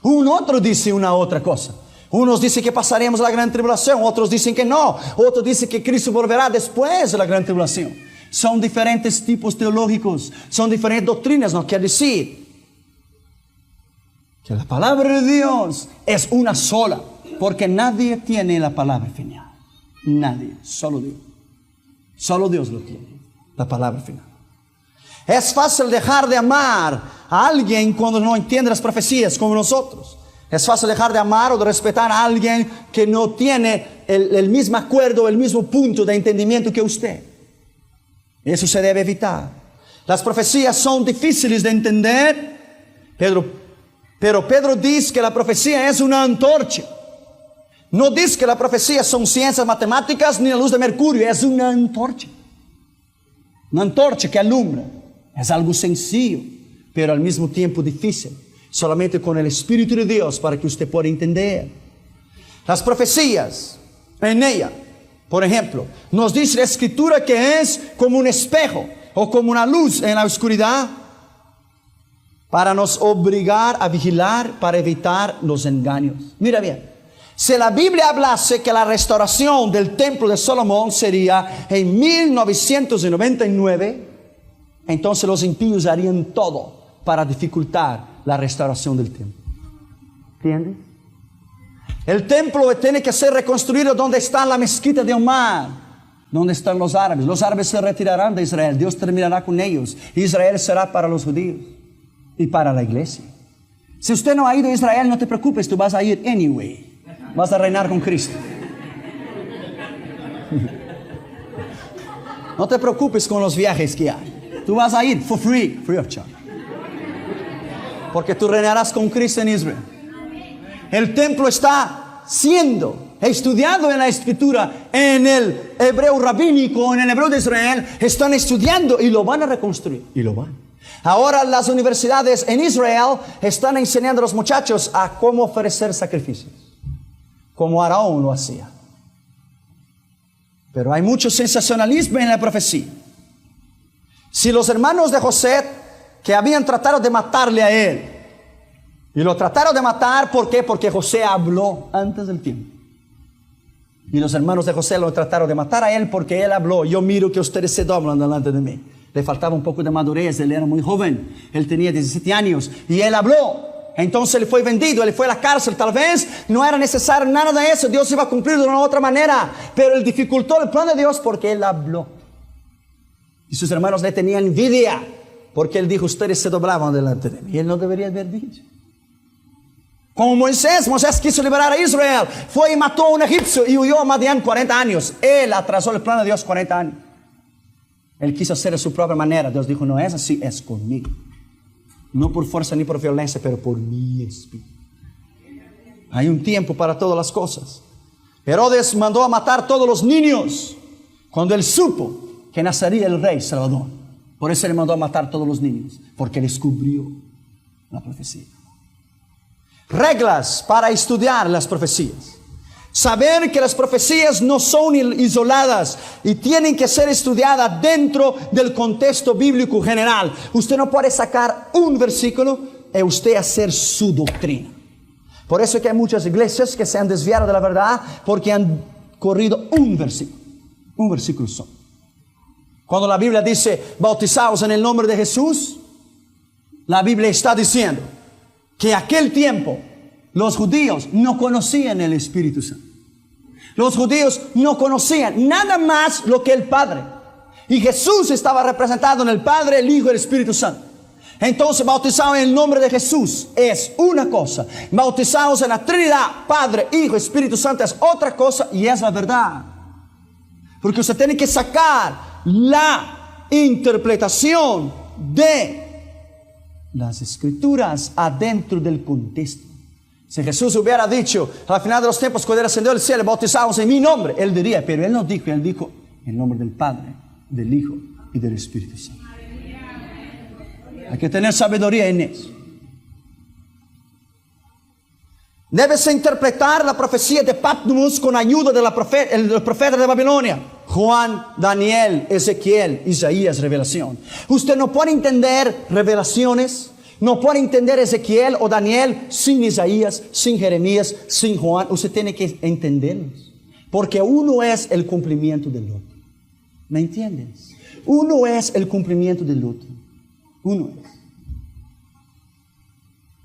un otro dice una otra cosa. Unos dicen que pasaremos la gran tribulación, otros dicen que no, otros dicen que Cristo volverá después de la gran tribulación. Son diferentes tipos teológicos, son diferentes doctrinas. No quiere decir que la palabra de Dios es una sola, porque nadie tiene la palabra final. Nadie, solo Dios. Solo Dios lo tiene, la palabra final. Es fácil dejar de amar a alguien cuando no entiende las profecías como nosotros. Es fácil dejar de amar o de respetar a alguien que no tiene el mismo acuerdo, el mismo punto de entendimiento que usted. Eso se debe evitar. Las profecías son difíciles de entender, pero Pedro dice que la profecía es una antorcha. No dice que la profecía son ciencias matemáticas ni la luz de mercurio, es una antorcha. Una antorcha que alumbra. Es algo sencillo, pero al mismo tiempo difícil. Solamente con el Espíritu de Dios para que usted pueda entender. Las profecías, en ella, por ejemplo, nos dice la Escritura que es como un espejo o como una luz en la oscuridad para nos obligar a vigilar, para evitar los engaños. Mira bien, si la Biblia hablase que la restauración del templo de Salomón sería en 1999, entonces los impíos harían todo para dificultar la restauración del templo. ¿Entiendes? El templo tiene que ser reconstruido donde está la mezquita de Omar, donde están los árabes. Los árabes se retirarán de Israel, Dios terminará con ellos. Israel será para los judíos y para la iglesia. Si usted no ha ido a Israel, no te preocupes, tú vas a ir anyway. Vas a reinar con Cristo. No te preocupes con los viajes que hay. Tú vas a ir for free of charge. Porque tú reinarás con Cristo en Israel. El templo está siendo estudiado en la Escritura, en el hebreo rabínico, en el hebreo de Israel. Están estudiando y lo van a reconstruir. Y lo van. Ahora las universidades en Israel están enseñando a los muchachos a cómo ofrecer sacrificios, como Aarón lo hacía. Pero hay mucho sensacionalismo en la profecía. Si los hermanos de José, que habían tratado de matarle a él, y lo trataron de matar, ¿por qué? Porque José habló antes del tiempo. Y los hermanos de José lo trataron de matar a él porque él habló. Yo miro que ustedes se doblan delante de mí. Le faltaba un poco de madurez, él era muy joven, él tenía 17 años y él habló. Entonces él fue vendido, él fue a la cárcel. Tal vez no era necesario nada de eso, Dios iba a cumplir de una otra manera, pero él dificultó el plan de Dios porque él habló. Y sus hermanos le tenían envidia porque él dijo, ustedes se doblaban delante de mí. Y él no debería haber dicho. Como Moisés quiso liberar a Israel, fue y mató a un egipcio y huyó a Madián 40 años. Él atrasó el plan de Dios 40 años. Él quiso hacer de su propia manera. Dios dijo, no es así, es conmigo. No por fuerza ni por violencia, pero por mi espíritu. Hay un tiempo para todas las cosas. Herodes mandó a matar todos los niños cuando él supo que nacería el rey Salvador. Por eso le mandó a matar todos los niños, porque descubrió la profecía. Reglas para estudiar las profecías. Saber que las profecías no son isoladas y tienen que ser estudiadas dentro del contexto bíblico general. Usted no puede sacar un versículo y usted hacer su doctrina. Por eso es que hay muchas iglesias que se han desviado de la verdad porque han corrido un versículo. Un versículo solo. Cuando la Biblia dice bautizados en el nombre de Jesús, la Biblia está diciendo que aquel tiempo los judíos no conocían el Espíritu Santo. Los judíos no conocían nada más lo que el Padre. Y Jesús estaba representado en el Padre, el Hijo y el Espíritu Santo. Entonces, bautizados en el nombre de Jesús es una cosa. Bautizados en la Trinidad, Padre, Hijo, Espíritu Santo es otra cosa y es la verdad. Porque usted tiene que sacar la interpretación de las Escrituras adentro del contexto. Si Jesús hubiera dicho al final de los tiempos, cuando él ascendió al cielo, bautizamos en mi nombre, él diría, pero él no dijo, él dijo en nombre del Padre, del Hijo y del Espíritu Santo. Hay que tener sabiduría en eso. Debes interpretar la profecía de Patmos con ayuda de el profeta de Babilonia. Juan, Daniel, Ezequiel, Isaías, revelación. Usted no puede entender revelaciones, no puede entender Ezequiel o Daniel sin Isaías, sin Jeremías, sin Juan. Usted tiene que entenderlos. Porque uno es el cumplimiento del otro. ¿Me entiendes? Uno es el cumplimiento del otro. Uno es.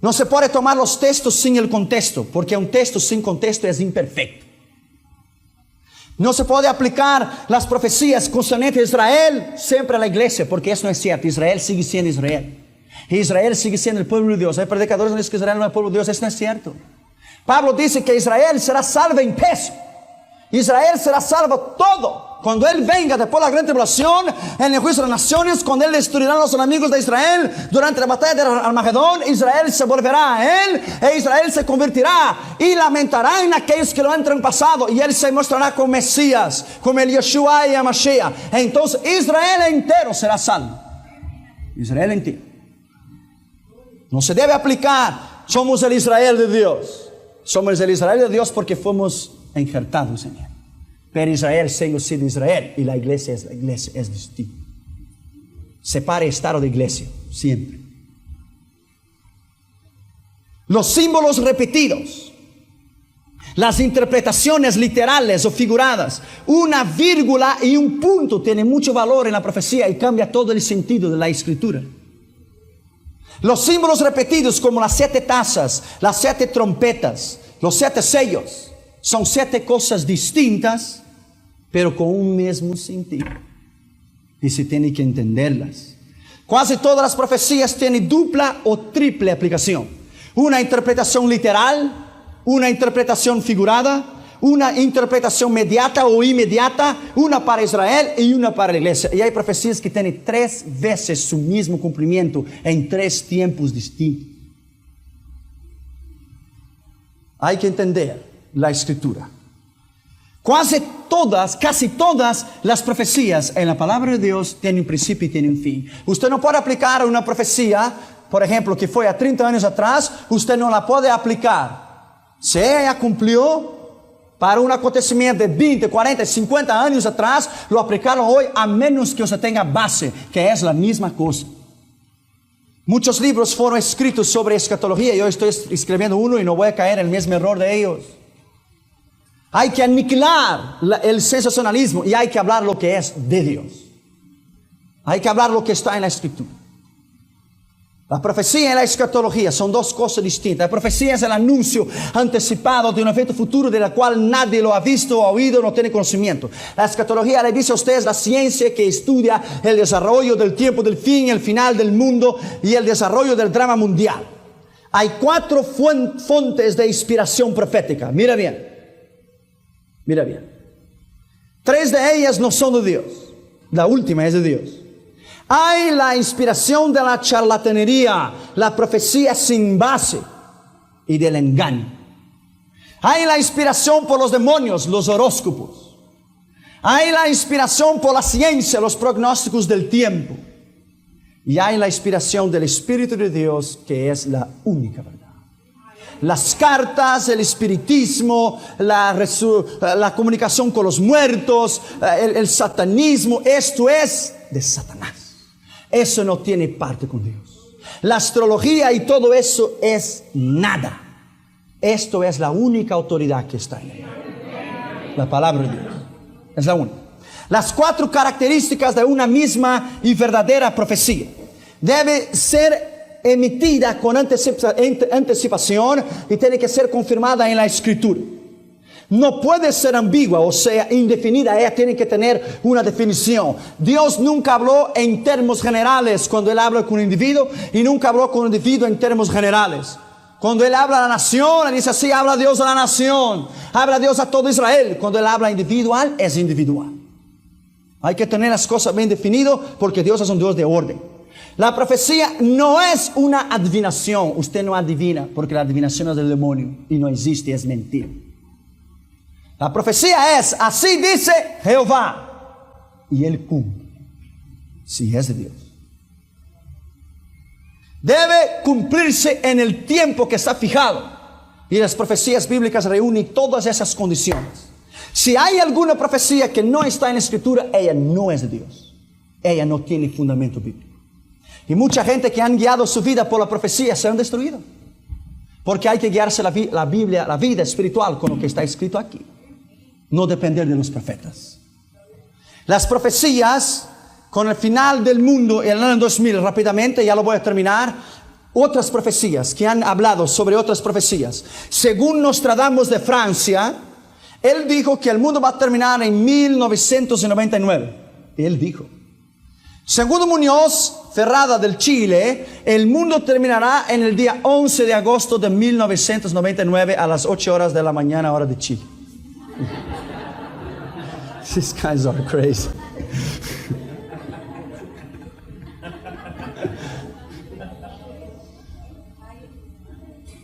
No se puede tomar los textos sin el contexto, porque un texto sin contexto es imperfecto. No se puede aplicar las profecías concernientes a Israel siempre a la iglesia, porque eso no es cierto. Israel sigue siendo Israel. Israel sigue siendo el pueblo de Dios. Hay predicadores que dicen que Israel no es el pueblo de Dios. Eso no es cierto. Pablo dice que Israel será salvo en peso. Israel será salvo todo. Cuando Él venga después de la gran tribulación, en el juicio de las naciones, cuando Él destruirá a los enemigos de Israel, durante la batalla de Armagedón, Israel se volverá a Él, e Israel se convertirá, y lamentará en aquellos que lo han traspasado, y Él se mostrará como Mesías, como el Yeshua y el Mashiach. Entonces Israel entero será salvo. Israel entero. No se debe aplicar, somos el Israel de Dios. Somos el Israel de Dios porque fuimos injertados en Él. Pero Israel sigue siendo Israel y la iglesia, es distinta. Separe estado de iglesia, siempre. Los símbolos repetidos, las interpretaciones literales o figuradas, una vírgula y un punto tiene mucho valor en la profecía y cambia todo el sentido de la escritura. Los símbolos repetidos como las 7 tazas, las 7 trompetas, los 7 sellos, son 7 cosas distintas, pero con un mismo sentido. Y se tiene que entenderlas. Casi todas las profecías tienen dupla o triple aplicación. Una interpretación literal, una interpretación figurada, una interpretación mediata o inmediata, una para Israel y una para la iglesia. Y hay profecías que tienen 3 veces su mismo cumplimiento en 3 tiempos distintos. Hay que entender la escritura. Casi todas las profecías en la palabra de Dios tienen un principio y tienen un fin. Usted no puede aplicar una profecía, por ejemplo, que fue a 30 años atrás, usted no la puede aplicar. Si ella cumplió para un acontecimiento de 20, 40, 50 años atrás, lo aplicaron hoy, a menos que usted tenga base, que es la misma cosa. Muchos libros fueron escritos sobre escatología. Yo estoy escribiendo uno y no voy a caer en el mismo error de ellos. Hay que aniquilar el sensacionalismo y hay que hablar lo que es de Dios. Hay que hablar lo que está en la escritura. La profecía y la escatología son 2 cosas distintas. La profecía es el anuncio anticipado de un evento futuro de la cual nadie lo ha visto o oído, no tiene conocimiento. La escatología le dice a ustedes la ciencia que estudia el desarrollo del tiempo del fin, el final del mundo y el desarrollo del drama mundial. Hay 4 fuentes de inspiración profética. Mira bien. 3 de ellas no son de Dios. La última es de Dios. Hay la inspiración de la charlatanería, la profecía sin base y del engaño. Hay la inspiración por los demonios, los horóscopos. Hay la inspiración por la ciencia, los pronósticos del tiempo. Y hay la inspiración del Espíritu de Dios, que es la única verdad. Las cartas, el espiritismo, la comunicación con los muertos, el satanismo, esto es de Satanás. Eso no tiene parte con Dios. La astrología y todo eso es nada. Esto es la única autoridad que está en ella. La palabra de Dios. Es la única. Las 4 características de una misma y verdadera profecía. Debe ser emitida con anticipación y tiene que ser confirmada en la escritura. No puede ser ambigua, o sea, indefinida. Ella tiene que tener una definición. Dios nunca habló en términos generales cuando Él habla con un individuo, y nunca habló con un individuo en términos generales. Cuando Él habla a la nación, Él dice así: habla Dios a la nación, habla Dios a todo Israel. Cuando Él habla individual, es individual. Hay que tener las cosas bien definidas, porque Dios es un Dios de orden. La profecía no es una adivinación. Usted no adivina, porque la adivinación es del demonio y no existe, es mentira. La profecía es, así dice Jehová, y Él cumple, si es de Dios. Debe cumplirse en el tiempo que está fijado. Y las profecías bíblicas reúnen todas esas condiciones. Si hay alguna profecía que no está en la Escritura, ella no es de Dios. Ella no tiene fundamento bíblico. Y mucha gente que han guiado su vida por la profecía se han destruido. Porque hay que guiarse la Biblia, la vida espiritual con lo que está escrito aquí. No depender de los profetas. Las profecías con el final del mundo en el año 2000, rápidamente, ya lo voy a terminar. Otras profecías que han hablado sobre otras profecías. Según Nostradamus de Francia, él dijo que el mundo va a terminar en 1999. Él dijo. Segundo Muñoz Ferrada del Chile, el mundo terminará en el día 11 de agosto de 1999 a las 8 horas de la mañana, hora de Chile. These guys are crazy.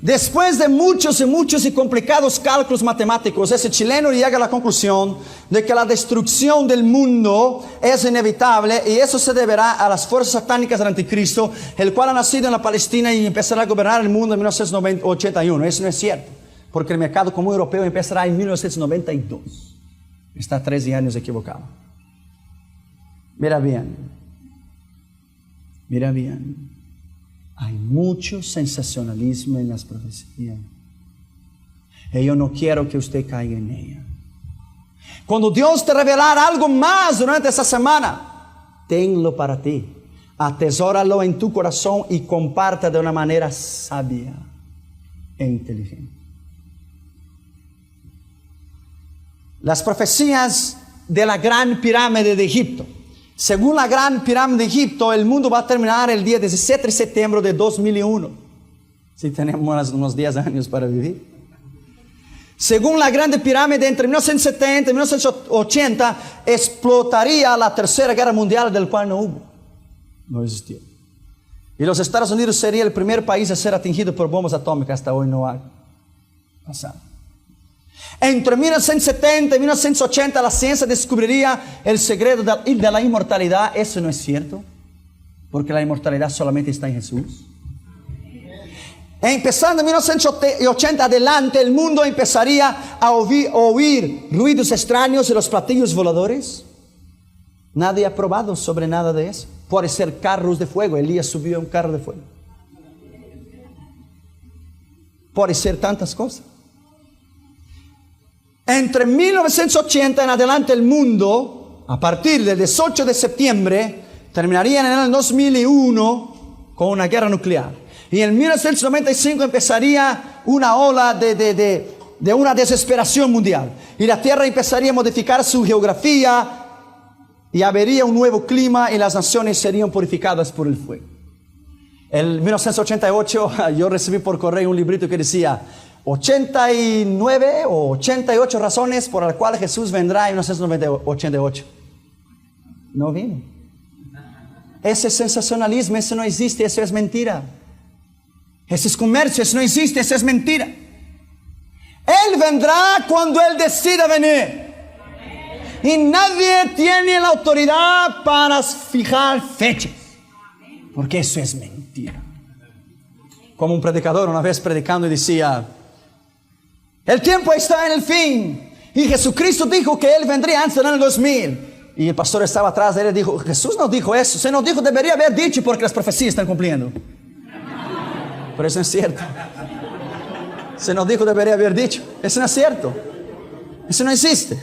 Después de muchos y complicados cálculos matemáticos, ese chileno llega a la conclusión de que la destrucción del mundo es inevitable y eso se deberá a las fuerzas satánicas del anticristo, el cual ha nacido en la Palestina y empezará a gobernar el mundo en 1981. Eso no es cierto, porque el mercado común europeo empezará en 1992. Está 13 años equivocado. Mira bien. Hay mucho sensacionalismo en las profecías. Y yo no quiero que usted caiga en ella. Cuando Dios te revelara algo más durante esta semana, tenlo para ti. Atesóralo en tu corazón y comparta de una manera sabia e inteligente. Las profecías de la gran pirámide de Egipto. Según la gran pirámide de Egipto, el mundo va a terminar el día 17 de septiembre de 2001. Si tenemos unos 10 años para vivir. Según la grande pirámide, entre 1970 y 1980, explotaría la tercera guerra mundial, del cual no hubo. No existió. Y los Estados Unidos sería el primer país a ser atingido por bombas atómicas. Hasta hoy no ha pasado. Entre 1970 y 1980 la ciencia descubriría el secreto de la inmortalidad. Eso no es cierto, porque la inmortalidad solamente está en Jesús. Empezando en 1980 adelante, el mundo empezaría a oír ruidos extraños de los platillos voladores. Nadie ha probado sobre nada de eso. Puede ser carros de fuego. Elías subió a un carro de fuego. Puede ser tantas cosas. Entre 1980 en adelante el mundo, a partir del 18 de septiembre, terminaría en el 2001 con una guerra nuclear. Y en 1995 empezaría una ola de una desesperación mundial. Y la Tierra empezaría a modificar su geografía y habría un nuevo clima y las naciones serían purificadas por el fuego. En 1988 yo recibí por correo un librito que decía 89 o 88 razones por las cuales Jesús vendrá en 1988. No vino. Ese sensacionalismo, eso no existe, eso es mentira. Ese es comercio, eso no existe, eso es mentira. Él vendrá cuando Él decida venir. Y nadie tiene la autoridad para fijar fechas, porque eso es mentira. Como un predicador una vez predicando y decía: el tiempo está en el fin. Y Jesucristo dijo que Él vendría antes del año 2000. Y el pastor estaba atrás de él y dijo: Jesús no dijo eso. Se nos dijo, debería haber dicho, porque las profecías están cumpliendo. Pero eso no es cierto. Se nos dijo, debería haber dicho. Eso no es cierto. Eso no existe.